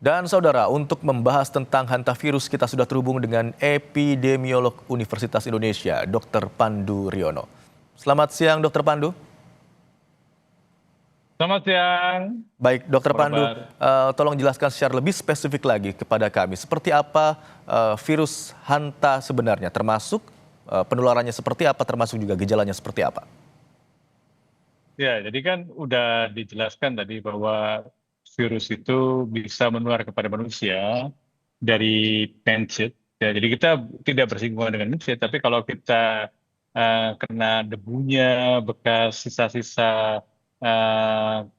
Dan saudara, untuk membahas tentang hantavirus kita sudah terhubung dengan epidemiolog Universitas Indonesia, Dr. Pandu Riono. Selamat siang, Dr. Pandu. Selamat siang, Baik, Dr. apa Pandu, kabar? tolong jelaskan secara lebih spesifik lagi kepada kami, seperti apa virus hanta sebenarnya, termasuk penularannya seperti apa, termasuk juga gejalanya seperti apa. Ya, jadi kan udah dijelaskan tadi bahwa virus itu bisa menular kepada manusia dari pencit. Ya, jadi kita tidak bersinggungan dengan manusia, tapi kalau kita kena debunya, bekas sisa-sisa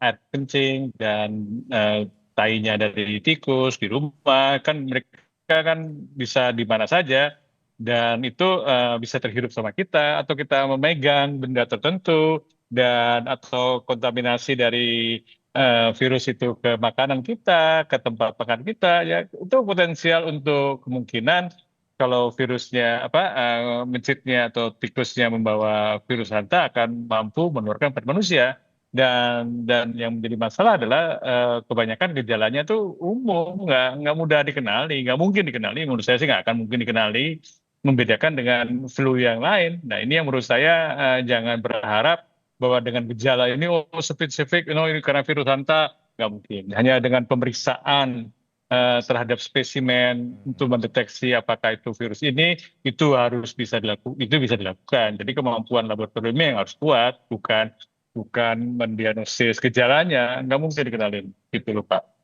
air kencing dan tainya dari tikus di rumah, kan mereka kan bisa di mana saja dan itu bisa terhirup sama kita atau kita memegang benda tertentu dan atau kontaminasi dari virus itu ke makanan kita, ke tempat makan kita, ya itu potensial untuk kemungkinan kalau virusnya mencitnya atau tikusnya membawa virus hanta akan mampu menularkan pada manusia. Dan yang menjadi masalah adalah kebanyakan gejalanya tuh umum, nggak mudah dikenali, nggak mungkin dikenali. Menurut saya sih nggak akan mungkin dikenali, membedakan dengan flu yang lain. Nah ini yang menurut saya jangan berharap bahwa dengan gejala ini spesifik, ini karena virus hanta, nggak mungkin. Hanya dengan pemeriksaan terhadap spesimen untuk mendeteksi apakah itu virus ini, itu bisa dilakukan. Jadi kemampuan laboratoriumnya yang harus kuat, bukan mendiagnosis gejalanya, nggak mungkin dikenalin, gitu loh Pak.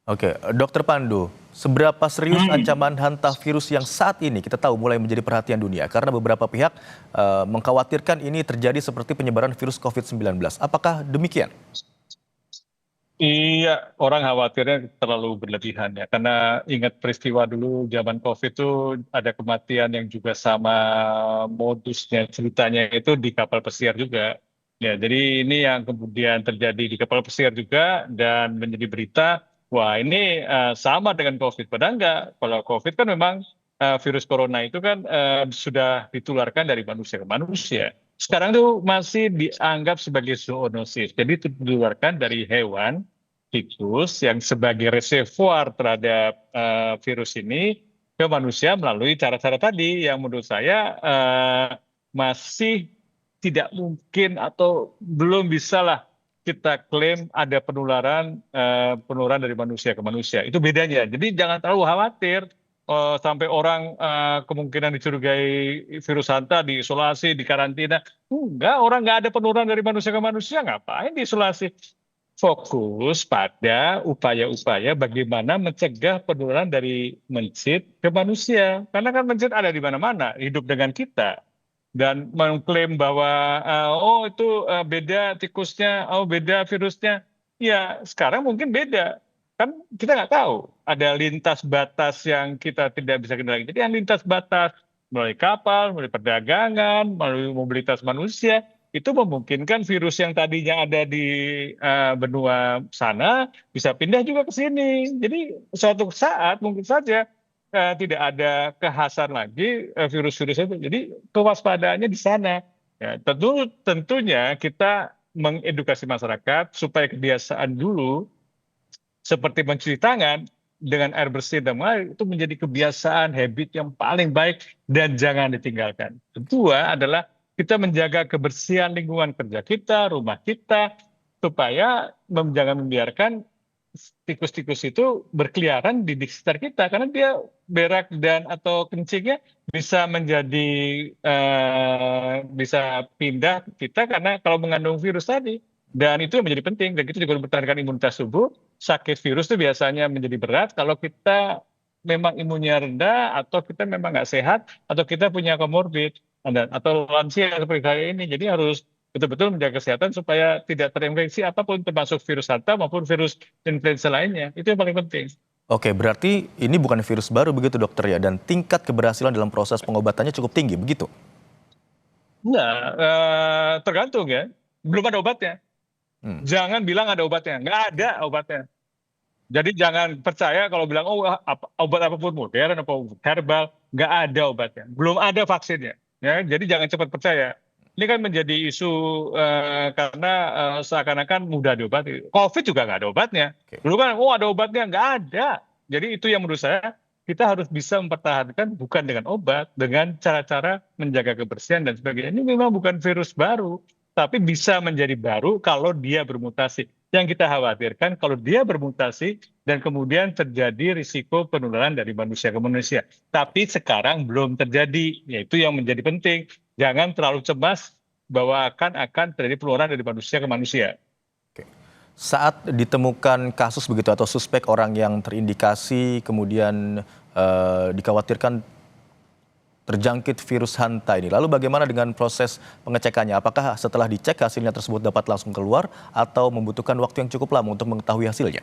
Oke, Dr. Pandu, seberapa serius ancaman hantavirus yang saat ini kita tahu mulai menjadi perhatian dunia? Karena beberapa pihak mengkhawatirkan ini terjadi seperti penyebaran virus COVID-19. Apakah demikian? Iya, orang khawatirnya terlalu berlebihan ya, karena ingat peristiwa dulu zaman COVID itu ada kematian yang juga sama modusnya ceritanya itu di kapal pesiar juga. Ya, jadi ini yang kemudian terjadi di kapal pesiar juga dan menjadi berita, wah ini sama dengan COVID. Padahal enggak, kalau COVID kan memang virus corona itu kan sudah ditularkan dari manusia ke manusia. Sekarang tuh masih dianggap sebagai zoonosis, jadi itu ditularkan dari hewan tikus yang sebagai reservoir terhadap virus ini ke manusia melalui cara-cara tadi yang menurut saya masih tidak mungkin atau belum bisa lah kita klaim ada penularan dari manusia ke manusia. Itu bedanya. Jadi jangan terlalu khawatir sampai orang kemungkinan dicurigai virus hanta diisolasi, dikarantina. Enggak, orang nggak ada penularan dari manusia ke manusia, ngapain diisolasi? Fokus pada upaya-upaya bagaimana mencegah penularan dari mencit ke manusia. Karena kan mencit ada di mana-mana, hidup dengan kita. Dan mengklaim bahwa, oh itu beda tikusnya, oh beda virusnya. Ya sekarang mungkin beda. Kan kita nggak tahu. Ada lintas batas yang kita tidak bisa kendalikan. Jadi yang lintas batas melalui kapal, melalui perdagangan, melalui mobilitas manusia, itu memungkinkan virus yang tadinya ada di benua sana bisa pindah juga ke sini. Jadi suatu saat mungkin saja tidak ada kekhasan lagi virus-virus itu. Jadi kewaspadaannya di sana. Ya, tentunya kita mengedukasi masyarakat supaya kebiasaan dulu seperti mencuci tangan dengan air bersih dan mengalir itu menjadi kebiasaan habit yang paling baik dan jangan ditinggalkan. Kedua adalah kita menjaga kebersihan lingkungan kerja kita, rumah kita, supaya jangan membiarkan tikus-tikus itu berkeliaran di sekitar kita karena dia berak dan atau kencingnya bisa bisa pindah ke kita karena kalau mengandung virus tadi. Dan itu yang menjadi penting dan itu juga mempertahankan imunitas tubuh. Sakit virus itu biasanya menjadi berat kalau kita memang imunnya rendah atau kita memang nggak sehat atau kita punya komorbid atau lansia seperti saya ini. Jadi harus betul-betul menjaga kesehatan supaya tidak terinfeksi apapun termasuk virus hanta maupun virus influenza lainnya. Itu yang paling penting. Oke, berarti ini bukan virus baru begitu dokter ya, dan tingkat keberhasilan dalam proses pengobatannya cukup tinggi begitu? Enggak, tergantung ya. Belum ada obatnya. Hmm. Jangan bilang ada obatnya. Nggak ada obatnya. Jadi jangan percaya kalau bilang, oh obat apapun modern, apa herbal, nggak ada obatnya. Belum ada vaksinnya. Ya, jadi jangan cepat percaya. Ini kan menjadi isu karena seakan-akan mudah diobati. COVID juga nggak ada obatnya. Oke. Dulu kan, oh ada obatnya, nggak ada. Jadi itu yang menurut saya kita harus bisa mempertahankan bukan dengan obat, dengan cara-cara menjaga kebersihan dan sebagainya. Ini memang bukan virus baru, tapi bisa menjadi baru kalau dia bermutasi. Yang kita khawatirkan kalau dia bermutasi dan kemudian terjadi risiko penularan dari manusia ke manusia. Tapi sekarang belum terjadi, yaitu yang menjadi penting. Jangan terlalu cemas bahwa akan terjadi penularan dari manusia ke manusia. Oke. Saat ditemukan kasus begitu atau suspek orang yang terindikasi kemudian dikhawatirkan terjangkit virus Hanta ini. Lalu bagaimana dengan proses pengecekannya? Apakah setelah dicek hasilnya tersebut dapat langsung keluar atau membutuhkan waktu yang cukup lama untuk mengetahui hasilnya?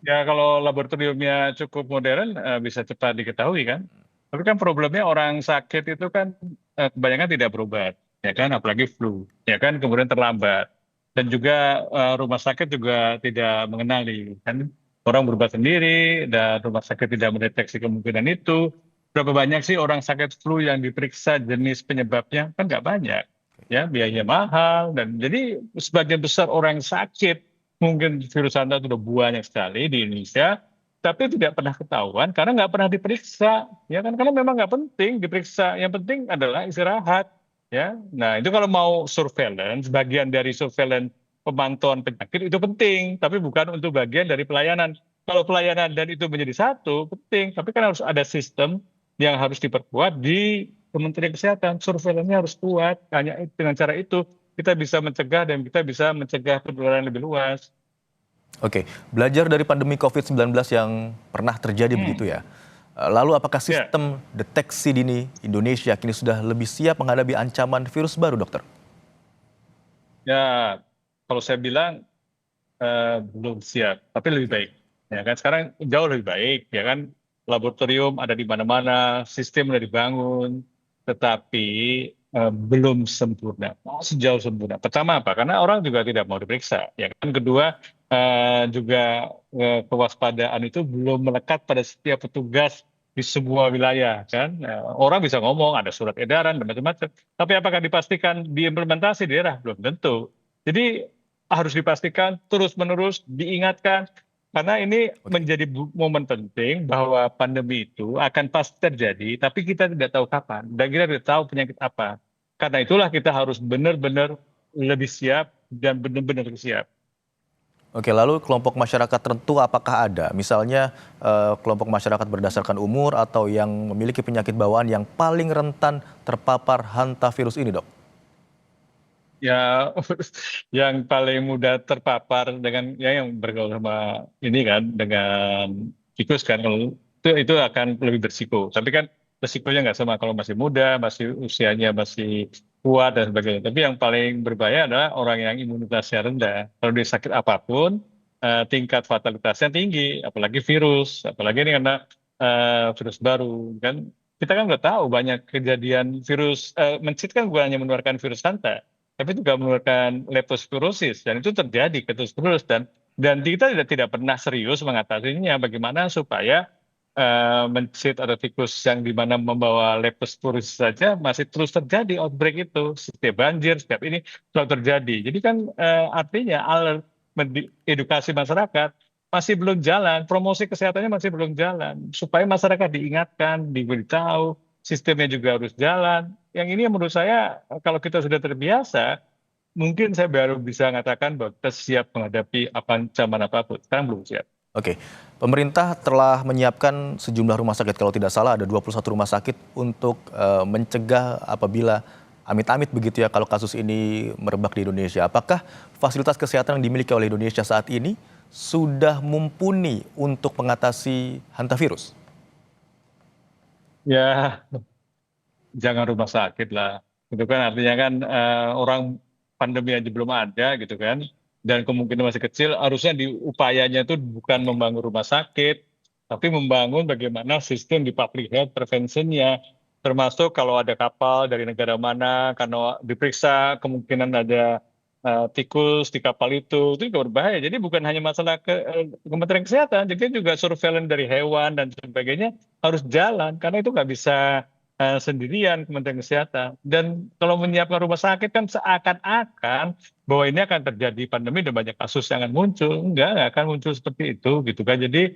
Ya kalau laboratoriumnya cukup modern bisa cepat diketahui kan. Tapi kan problemnya orang sakit itu kan kebanyakan tidak berobat, ya kan, apalagi flu, ya kan, kemudian terlambat. Dan juga rumah sakit juga tidak mengenali, kan orang berobat sendiri dan rumah sakit tidak mendeteksi kemungkinan itu. Berapa banyak sih orang sakit flu yang diperiksa jenis penyebabnya? Kan nggak banyak, ya biayanya mahal dan jadi sebagian besar orang yang sakit mungkin virus Anta sudah banyak sekali di Indonesia, tapi tidak pernah ketahuan karena nggak pernah diperiksa, ya kan? Karena memang nggak penting diperiksa. Yang penting adalah istirahat, ya. Nah itu kalau mau surveillance, bagian dari surveillance pemantauan penyakit itu penting, tapi bukan untuk bagian dari pelayanan. Kalau pelayanan dan itu menjadi satu penting, tapi kan harus ada sistem yang harus diperkuat di Kementerian Kesehatan. Surveillance-nya harus kuat. Hanya dengan cara itu kita bisa mencegah dan kita bisa mencegah penularan lebih luas. Oke, belajar dari pandemi COVID-19 yang pernah terjadi begitu Hmm, ya. Lalu apakah ya, sistem deteksi dini Indonesia kini sudah lebih siap menghadapi ancaman virus baru, dokter? ya kalau saya bilang belum siap, tapi lebih Oke. baik. Ya kan sekarang jauh lebih baik, ya kan laboratorium ada di mana-mana, sistem sudah dibangun, tetapi belum sempurna, masih jauh sempurna. Pertama apa? Karena orang juga tidak mau diperiksa, ya kan. Kedua juga kewaspadaan itu belum melekat pada setiap petugas di sebuah wilayah, kan. Orang bisa ngomong ada surat edaran dan macam-macam, tapi apakah dipastikan diimplementasi di daerah? Belum tentu. Jadi harus dipastikan terus-menerus diingatkan karena ini Oke. menjadi momen penting bahwa pandemi itu akan pasti terjadi, tapi kita tidak tahu kapan dan kita tidak tahu penyakit apa. Karena itulah kita harus benar-benar lebih siap dan benar-benar siap. Oke, lalu kelompok masyarakat tertentu apakah ada? Misalnya kelompok masyarakat berdasarkan umur atau yang memiliki penyakit bawaan yang paling rentan terpapar hantavirus ini, Dok? Ya, yang paling mudah terpapar dengan ya yang bergaul sama ini kan dengan tikus kan kalau itu akan lebih bersiko. Tapi kan resikonya nggak sama kalau masih muda, masih usianya masih kuat dan sebagainya. Tapi yang paling berbahaya adalah orang yang imunitasnya rendah. Kalau dia sakit apapun, tingkat fatalitasnya tinggi, apalagi virus, apalagi ini karena virus baru kan. Kita kan nggak tahu banyak kejadian virus mencit kan bukan hanya menularkan virus Hanta tapi juga menularkan leptospirosis dan itu terjadi terus-menerus dan kita tidak pernah serius mengatasinya bagaimana supaya mencit atau tikus yang di mana membawa leptospirosis saja masih terus terjadi outbreak itu setiap banjir setiap ini selalu terjadi. Jadi kan artinya alert edukasi masyarakat masih belum jalan, promosi kesehatannya masih belum jalan supaya masyarakat diingatkan, diberitahu, sistemnya juga harus jalan. Yang ini yang menurut saya kalau kita sudah terbiasa, mungkin saya baru bisa mengatakan bahwa kita siap menghadapi ancaman apapun. Sekarang belum siap. Oke, pemerintah telah menyiapkan sejumlah rumah sakit, kalau tidak salah ada 21 rumah sakit untuk mencegah apabila amit-amit begitu ya kalau kasus ini merebak di Indonesia. Apakah fasilitas kesehatan yang dimiliki oleh Indonesia saat ini sudah mumpuni untuk mengatasi hantavirus? Ya, jangan rumah sakit lah. Itu kan artinya kan orang pandemi aja belum ada gitu kan. Dan kemungkinan masih kecil, harusnya upayanya itu bukan membangun rumah sakit, tapi membangun bagaimana sistem di public health prevention-nya. Termasuk kalau ada kapal dari negara mana, karena diperiksa kemungkinan ada tikus di kapal itu juga berbahaya. Jadi bukan hanya masalah Kementerian Kesehatan, jadi juga surveillance dari hewan dan sebagainya harus jalan, karena itu nggak bisa sendirian Kementerian Kesehatan. Dan kalau menyiapkan rumah sakit kan seakan-akan bahwa ini akan terjadi pandemi dan banyak kasus yang akan muncul. Enggak akan muncul seperti itu gitu kan. Jadi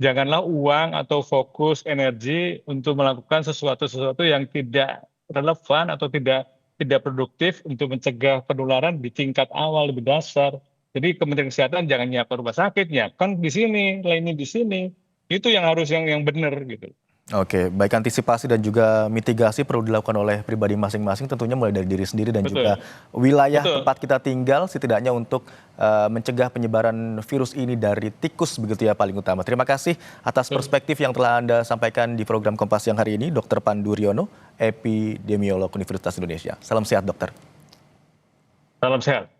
janganlah uang atau fokus energi untuk melakukan sesuatu yang tidak relevan atau tidak produktif untuk mencegah penularan di tingkat awal lebih dasar. Jadi Kementerian Kesehatan jangan nyiapkan rumah sakit, nyiapkan di sini, lainnya di sini. Itu yang harus yang benar gitu. Oke, baik antisipasi dan juga mitigasi perlu dilakukan oleh pribadi masing-masing tentunya mulai dari diri sendiri dan juga Betul, wilayah betul. tempat kita tinggal setidaknya untuk mencegah penyebaran virus ini dari tikus begitu ya paling utama. Terima kasih atas Betul. perspektif yang telah Anda sampaikan di program Kompas siang hari ini, Dr. Pandu Riono, epidemiolog Universitas Indonesia. Salam sehat, dokter. Salam sehat.